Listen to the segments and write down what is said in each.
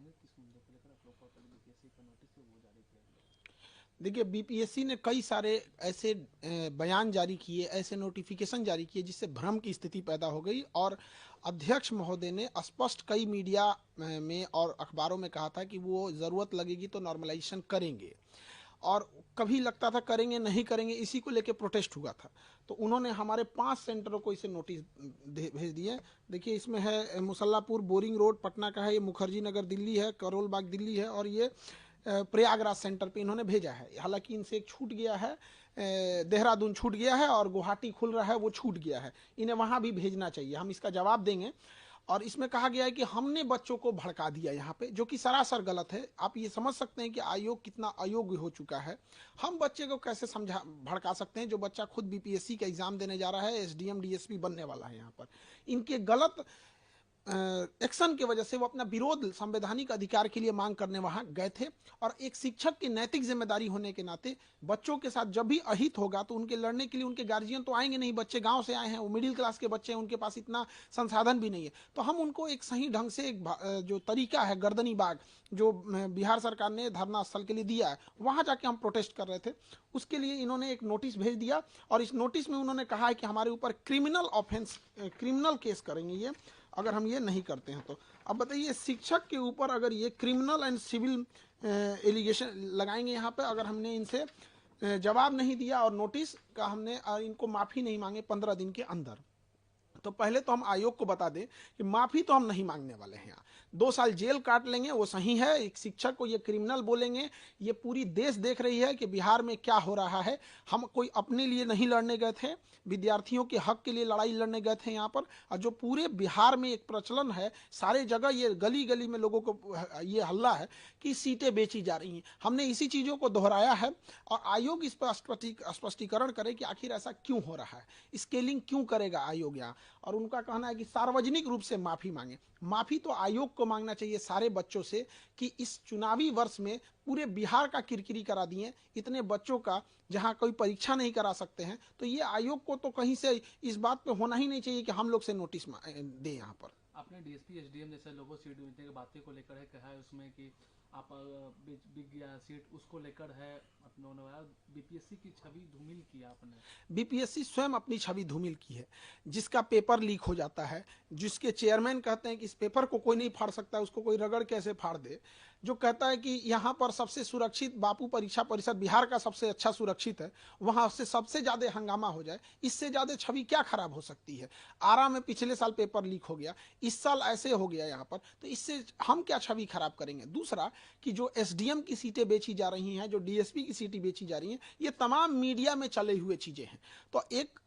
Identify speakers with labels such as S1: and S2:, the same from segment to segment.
S1: बताएंगे किस मुद्दे को लेकर आप लोग का बीपीएससी का नोटिस है वो जारी किया गया?
S2: देखिए, बीपीएससी ने कई सारे ऐसे बयान जारी किए, ऐसे नोटिफिकेशन जारी किए जिससे भ्रम की स्थिति पैदा हो गई। और अध्यक्ष महोदय ने स्पष्ट कई मीडिया में और अखबारों में कहा था कि वो ज़रूरत लगेगी तो नॉर्मलाइजेशन करेंगे। और कभी लगता था करेंगे नहीं करेंगे, इसी को लेके प्रोटेस्ट हुआ था। तो उन्होंने हमारे 5 सेंटरों को इसे नोटिस भेज दिए। देखिए, इसमें है मुसल्लापुर बोरिंग रोड पटना का है, ये मुखर्जी नगर दिल्ली है, करोल बाग दिल्ली है, और ये प्रयागराज सेंटर पे इन्होंने भेजा है। हालांकि इनसे एक छूट गया है, देहरादून छूट गया है और गुवाहाटी खुल रहा है, वो छूट गया है। इन्हें वहां भी भेजना चाहिए, हम इसका जवाब देंगे। और इसमें कहा गया है कि हमने बच्चों को भड़का दिया यहाँ पे, जो कि सरासर गलत है। आप ये समझ सकते हैं कि आयोग कितना अयोग्य हो चुका है। हम बच्चे को कैसे समझा भड़का सकते हैं, जो बच्चा खुद बीपीएससी का एग्जाम देने जा रहा है, एसडीएम डीएसपी बनने वाला है। यहाँ पर इनके गलत एक्शन की वजह से वो अपना विरोध संवैधानिक अधिकार के लिए मांग करने वहां गए थे। और एक शिक्षक की नैतिक जिम्मेदारी होने के नाते बच्चों के साथ जब भी अहित होगा तो उनके लड़ने के लिए उनके गार्जियन तो आएंगे नहीं। बच्चे गांव से आए हैं, वो मिडिल क्लास के बच्चे हैं, उनके पास इतना संसाधन भी नहीं है। तो हम उनको एक सही ढंग से एक जो तरीका है गर्दनी बाग, जो बिहार सरकार ने धरना स्थल के लिए दिया है, वहां जाके हम प्रोटेस्ट कर रहे थे। उसके लिए इन्होंने एक नोटिस भेज दिया और इस नोटिस में उन्होंने कहा है कि हमारे ऊपर क्रिमिनल ऑफेंस, क्रिमिनल केस करेंगे ये, अगर हम ये नहीं करते हैं तो। अब बताइए, शिक्षक के ऊपर अगर ये क्रिमिनल एंड सिविल एलिगेशन लगाएंगे यहाँ पे, अगर हमने इनसे जवाब नहीं दिया और नोटिस का हमने इनको माफ़ी नहीं मांगे 15 दिन के अंदर, तो पहले तो हम आयोग को बता दें कि माफी तो हम नहीं मांगने वाले हैं। 2 साल जेल काट लेंगे वो सही है। एक शिक्षक को ये क्रिमिनल बोलेंगे, ये पूरी देश देख रही है कि बिहार में क्या हो रहा है। हम कोई अपने लिए नहीं लड़ने गए थे, विद्यार्थियों के हक के लिए लड़ाई लड़ने गए थे यहाँ पर। और जो पूरे बिहार में एक प्रचलन है, सारे जगह ये गली गली में लोगों को ये हल्ला है कि सीटें बेची जा रही हैं। हमने इसी चीज़ों को दोहराया है और आयोग इस पर स्पष्टीकरण करे कि आखिर ऐसा क्यों हो रहा है, स्केलिंग क्यों करेगा आयोग यहाँ। और उनका कहना है कि सार्वजनिक रूप से माफी मांगे। माफी तो आयोग को मांगना चाहिए सारे बच्चों से कि इस चुनावी वर्ष में पूरे बिहार का किरकिरी करा दिए, इतने बच्चों का, जहां कोई परीक्षा नहीं करा सकते हैं। तो ये आयोग को तो कहीं से इस बात पे होना ही नहीं चाहिए कि हम लोग से नोटिस दे यहाँ पर।
S1: आपने डीएसपी एसडीएम जैसे लोगों सीट मिलने की बातें को लेकर है कहा है उसमें कि आप बिक गया सीट उसको लेकर है अपने बीपीएससी की छवि धूमिल की आपने।
S2: बीपीएससी स्वयं अपनी छवि धूमिल की है। जिसका पेपर लीक हो जाता है, जिसके चेयरमैन कहते हैं कि इस पेपर को कोई नहीं फाड़ सकता, उसको कोई रगड़ कैसे फाड़ दे, जो कहता है कि यहाँ पर सबसे सुरक्षित बापू परीक्षा परिषद बिहार का सबसे अच्छा सुरक्षित है, वहां से सबसे ज्यादा हंगामा हो जाए, इससे ज्यादा छवि क्या खराब हो सकती है। आरा में पिछले साल पेपर लीक हो गया, इस साल ऐसे हो गया यहाँ पर, तो इससे हम क्या छवि खराब करेंगे। दूसरा कि जो एसडीएम की सीटें बेची जा रही हैं, जो डीएसपी की सीटें बेची जा रही हैं, ये तमाम मीडिया में चले हुए चीजें हैं। तो एक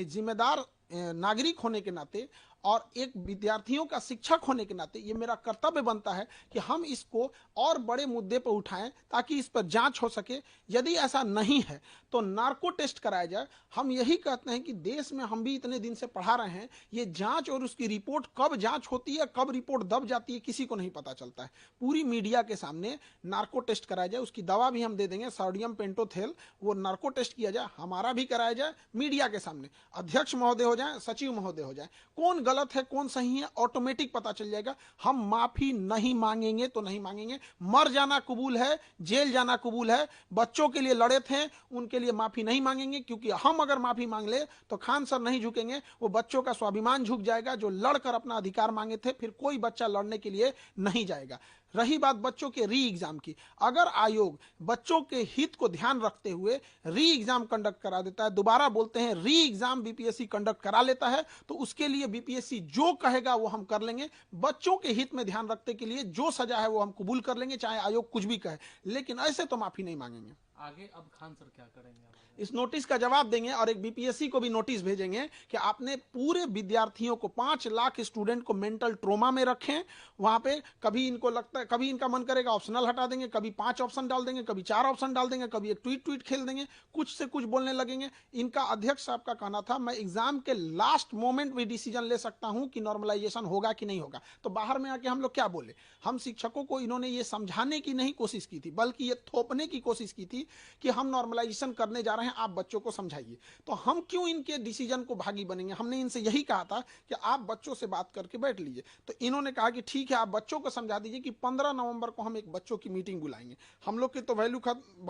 S2: जिम्मेदार नागरिक होने के नाते और एक विद्यार्थियों का शिक्षक होने के नाते ये मेरा कर्तव्य बनता है कि हम इसको और बड़े मुद्दे पर उठाएं ताकि इस पर जांच हो सके। यदि ऐसा नहीं है तो नार्को टेस्ट कराया जाए। हम यही कहते हैं कि देश में हम भी इतने दिन से पढ़ा रहे हैं, ये जांच और उसकी रिपोर्ट कब जांच होती है, कब रिपोर्ट दब जाती है, किसी को नहीं पता चलता है। पूरी मीडिया के सामने नार्को टेस्ट कराया जाए, उसकी दवा भी हम दे देंगे, सोडियम पेंटोथेल, वो नार्को टेस्ट किया जाए, हमारा भी कराया जाए मीडिया के सामने। अध्यक्ष महोदय हो जाए, सचिव महोदय हो जाए, कौन गलत है कौन सही है ऑटोमेटिक पता चल जाएगा। हम माफी नहीं मांगेंगे तो नहीं मांगेंगे। मर जाना कबूल है, जेल जाना कबूल है। बच्चों के लिए लड़े थे, उनके लिए माफी नहीं मांगेंगे, क्योंकि हम अगर माफी मांग ले तो खान सर नहीं झुकेंगे, वो बच्चों का स्वाभिमान झुक जाएगा जो लड़कर अपना अधिकार मांगे थे। फिर कोई बच्चा लड़ने के लिए नहीं जाएगा। रही बात बच्चों के री एग्जाम की, अगर आयोग बच्चों के हित को ध्यान रखते हुए री एग्जाम कंडक्ट करा देता है, दोबारा बोलते हैं री एग्जाम बीपीएससी कंडक्ट करा लेता है, तो उसके लिए बीपीएससी जो कहेगा वो हम कर लेंगे। बच्चों के हित में ध्यान रखते के लिए जो सजा है वो हम कबूल कर लेंगे, चाहे आयोग कुछ भी कहे, लेकिन ऐसे तो माफी नहीं मांगेंगे।
S1: आगे अब खान सर क्या करेंगे?
S2: इस नोटिस का जवाब देंगे और एक बीपीएससी को भी नोटिस भेजेंगे कि आपने पूरे विद्यार्थियों को 5 लाख स्टूडेंट को मेंटल ट्रोमा में रखें। वहां पे कभी इनको लगता है, कभी इनका मन करेगा ऑप्शनल हटा देंगे, कभी 5 ऑप्शन डाल देंगे, कभी 4 ऑप्शन डाल देंगे, कभी एक ट्वीट ट्वीट खेल देंगे, कुछ से कुछ बोलने लगेंगे। इनका अध्यक्ष साहब का कहना था मैं एग्जाम के लास्ट मोमेंट में डिसीजन ले सकता हूं कि नॉर्मलाइजेशन होगा कि नहीं होगा। तो बाहर में आके हम लोग क्या बोले। हम शिक्षकों को इन्होंने ये समझाने की नहीं कोशिश की थी, बल्कि ये थोपने की कोशिश की थी कि हम नॉर्मलाइजेशन करने जा रहे हैं, आप बच्चों को समझाइए। तो हम क्यों इनके डिसीजन को भागी बनेंगे? हमने इनसे यही कहा था कि आप बच्चों से बात करके बैठ लीजिए। तो इन्होंने कहा कि ठीक है, आप बच्चों को समझा दीजिए कि 15 नवंबर को हम एक बच्चों की मीटिंग बुलाएंगे। हम लोग की तो वैल्यू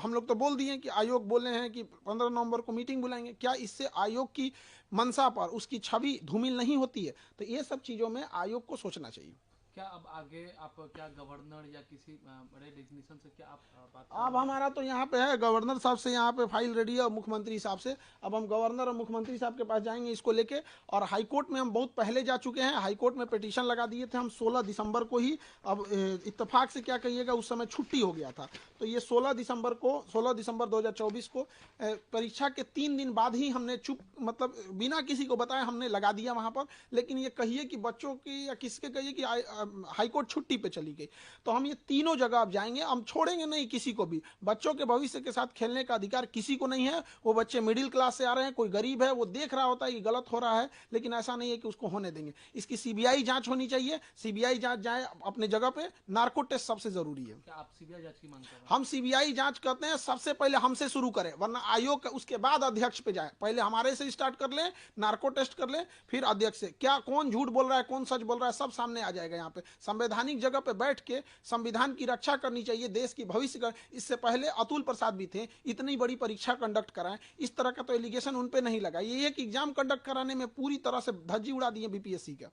S2: हम लोग तो बोल दिए कि आयोग बोले हैं कि 15 नवंबर को मीटिंग बुलाएंगे। क्या इससे आयोग की मंशा पर, उसकी छवि धूमिल नहीं होती है? तो ये सब चीजों में आयोग को सोचना चाहिए।
S1: क्या अब आगे आप क्या गवर्नर या किसी बड़े डिग्निशन से क्या आप बात
S2: अब हमारा तो यहाँ पे है, गवर्नर साहब से यहाँ पे फाइल रेडी है और मुख्यमंत्री साहब से। अब हम गवर्नर और मुख्यमंत्री साहब के पास जाएंगे इसको लेके। और हाईकोर्ट में हम बहुत पहले जा चुके हैं, हाईकोर्ट में पिटीशन लगा दिए थे हम 16 दिसंबर को ही। अब इत्तेफाक से क्या कहिएगा, उस समय छुट्टी हो गया था, तो ये 16 दिसंबर 2024 को परीक्षा के 3 दिन बाद ही हमने मतलब बिना किसी को बताए हमने लगा दिया वहां पर। लेकिन ये कहिए कि बच्चों की या किसके कहिए कि हाईकोर्ट छुट्टी पे चली गई। तो हम ये तीनों जगह अब जाएंगे, हम छोड़ेंगे नहीं किसी को भी। बच्चों के भविष्य के साथ खेलने का अधिकार किसी को नहीं है। वो बच्चे मिडिल क्लास से आ रहे हैं, कोई गरीब है, वो देख रहा होता है कि गलत हो रहा है, लेकिन ऐसा नहीं है कि उसको होने देंगे। इसकी सीबीआई जांच होनी चाहिए, सीबीआई जांच जाए अपने जगह पे। नार्को टेस्ट सबसे जरूरी है।
S1: क्या आप सीबीआई जांच की मांग कर रहे हैं?
S2: हम सीबीआई जांच करते हैं, सबसे पहले हमसे शुरू करें, वरना आयोग उसके बाद अध्यक्ष पे जाए। पहले हमारे से स्टार्ट कर ले, नार्को टेस्ट कर ले, फिर अध्यक्ष से। क्या कौन झूठ बोल रहा है, कौन सच बोल रहा है, सब सामने आ जाएगा। यहाँ पे संवैधानिक जगह पे बैठ के संविधान की रक्षा करनी चाहिए, देश की भविष्य का। इससे पहले अतुल प्रसाद भी थे, इतनी बड़ी परीक्षा कंडक्ट कराएं, इस तरह का तो एलिगेशन उन पे नहीं लगा। ये एक एग्जाम कंडक्ट कराने में पूरी तरह से धज्जी उड़ा दी है बीपीएससी का।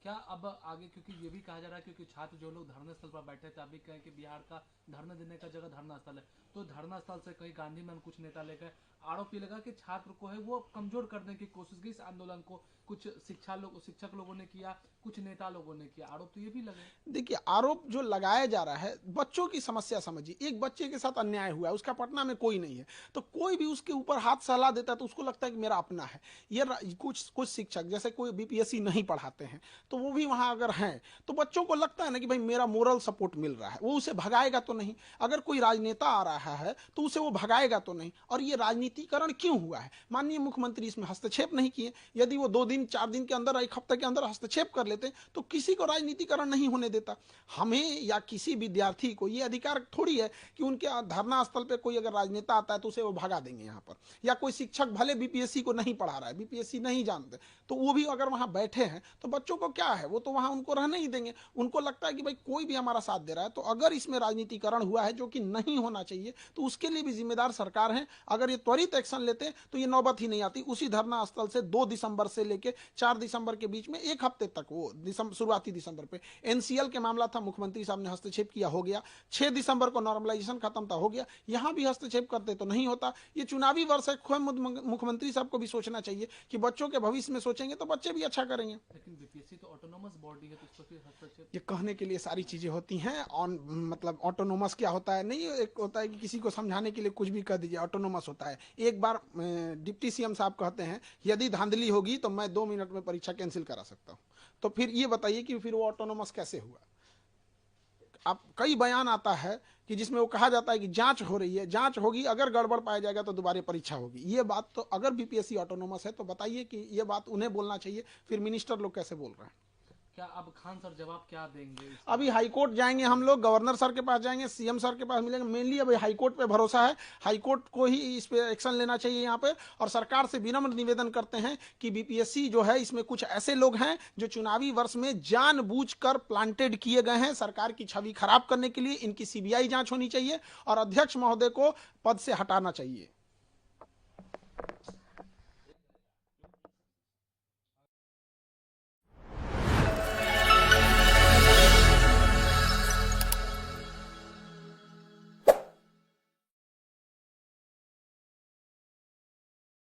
S1: क्या अब आगे, क्योंकि ये भी कहा जा रहा है क्योंकि छात्र जो लोग धरने स्थल पर बैठे थे, अभी कहें कि बिहार का धरना देने का जगह धरना स्थल है, तो धरना स्थल से कहीं गांधी मैदान कुछ नेता लेकर आरोप ये लगा कि छात्र को है वो कमजोर करने की कोशिश की इस आंदोलन को। कुछ शिक्षक लोगों ने किया, कुछ नेता लोगों ने किया, आरोप तो ये भी लगे।
S2: देखिए, आरोप जो लगाया जा रहा है, बच्चों की समस्या समझिए। एक बच्चे के साथ अन्याय हुआ है, उसका पटना में कोई नहीं है, तो कोई भी उसके ऊपर हाथ सहला देता है तो उसको लगता है कि मेरा अपना है। ये कुछ शिक्षक जैसे कोई बीपीएससी नहीं पढ़ाते हैं, तो वो भी वहां अगर हैं तो बच्चों को लगता है ना कि भाई मेरा मोरल सपोर्ट मिल रहा है, वो उसे भगाएगा तो नहीं। अगर कोई राजनेता आ रहा है तो उसे वो भगाएगा तो नहीं। और ये राजनीतिकरण क्यों हुआ है? माननीय मुख्यमंत्री इसमें हस्तक्षेप नहीं किए। यदि वो 2 दिन 4 दिन के अंदर, 1 हफ्ते के अंदर हस्तक्षेप कर लेते तो किसी को राजनीतिकरण नहीं होने देता। हमें या किसी विद्यार्थी को ये अधिकार थोड़ी है कि उनके धरना स्थल पे कोई अगर राजनेता आता है तो उसे वो भगा देंगे यहाँ पर। या कोई शिक्षक भले बीपीएससी को नहीं पढ़ा रहा है, बीपीएससी नहीं जानते, तो वो भी अगर वहां बैठे हैं तो बच्चों को क्या है, वो तो वहां उनको रहने ही देंगे। उनको लगता है कि भाई कोई भी हमारा साथ दे रहा है। तो अगर इसमें राजनीतिकरण हुआ है, जो कि नहीं होना चाहिए, तो उसके लिए भी जिम्मेदार सरकार है। अगर ये त्वरित एक्शन लेते तो ये नौबत ही नहीं आती। उसी धरना स्थल से 2 दिसंबर से लेकर 4 दिसंबर के बीच में 1 हफ्ते तक, वो शुरुआती दिसंबर पे एनसीएल के मामला था, मुख्यमंत्री साहब ने हस्तक्षेप किया, हो गया। 6 दिसंबर को नॉर्मलाइजेशन खत्म था, हो गया। यहां भी हस्तक्षेप करते तो नहीं होता। ये चुनावी वर्ष है, मुख्यमंत्री साहब को भी सोचना चाहिए कि बच्चों के भविष्य में सोचेंगे तो बच्चे भी अच्छा करेंगे।
S1: लेकिन बीपीएससी तो ऑटोनोमस बॉडी है, तो इसको फिर हस्तक्षेप,
S2: ये कहने के लिए सारी चीजें होती हैं। मतलब ऑटोनोमस क्या होता है? नहीं, एक होता है कि किसी को समझाने के लिए कुछ भी कर दीजिए, ऑटोनोमस होता है। एक बार डिप्टी सीएम साहब कहते हैं यदि धांधली होगी तो मैं 2 मिनट में परीक्षा कैंसिल करा सकता हूं। तो फिर ये बताइए कि फिर वो ऑटोनोमस कैसे हुआ? अब कई बयान आता है कि जिसमें वो कहा जाता है कि जांच हो रही है, जांच होगी, अगर गड़बड़ पाया जाएगा तो दोबारा परीक्षा होगी। ये बात तो अगर बीपीएससी ऑटोनोमस है तो बताइए कि ये बात उन्हें बोलना चाहिए, फिर मिनिस्टर लोग कैसे बोल रहे हैं?
S1: क्या अब खान सर जवाब क्या देंगे?
S2: अभी हाईकोर्ट जाएंगे हम लोग, गवर्नर सर के पास जाएंगे, सीएम सर के पास मिलेंगे। मेनली अभी हाईकोर्ट पे भरोसा है, हाईकोर्ट को ही इस पे एक्शन लेना चाहिए यहाँ पे। और सरकार से विनम्र निवेदन करते हैं कि बीपीएससी जो है, इसमें कुछ ऐसे लोग हैं जो चुनावी वर्ष में जानबूझकर प्लांटेड किए गए हैं सरकार की छवि खराब करने के लिए। इनकी सीबीआई जांच होनी चाहिए और अध्यक्ष महोदय को पद से हटाना चाहिए।